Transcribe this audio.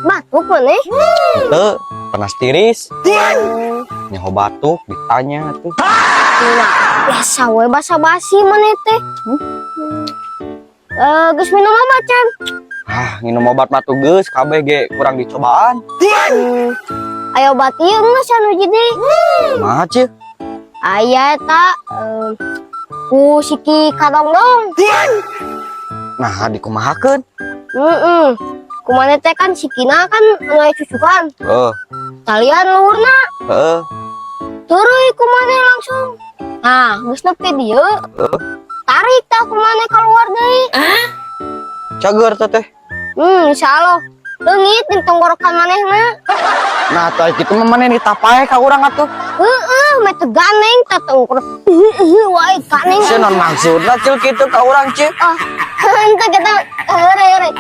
batuk maneh. Tuh, panas tiris. Nyaho batuk ditanya tuh. Nah, biasa we basa-basi maneh teh. Geus minum obat can. Minum obat mah tuh geus kabeh ge kurang dicobaan. Ayo obat ieu geus anu jadi. Kumaha ceu? Aya eta ku siki kadongdong. Nah, dikumahakeun? Kumaneh teh kan sikina kan anu aya cucukan. Talian luhurna. Heeh. Teureui kumaneh langsung. Nah, geus nepi dieu. Tarik tah kumaneh keluar deui. Cager teh. Insyaallah. Leungit di tenggorokan manehna. Nah, tah kitu mah maneh ditapae ka urang atuh. Meh teu ganeng tah tenggorok. Wae ganeng. Sia naon maksudna cil kitu ka urang ceu? Henteu kita heure.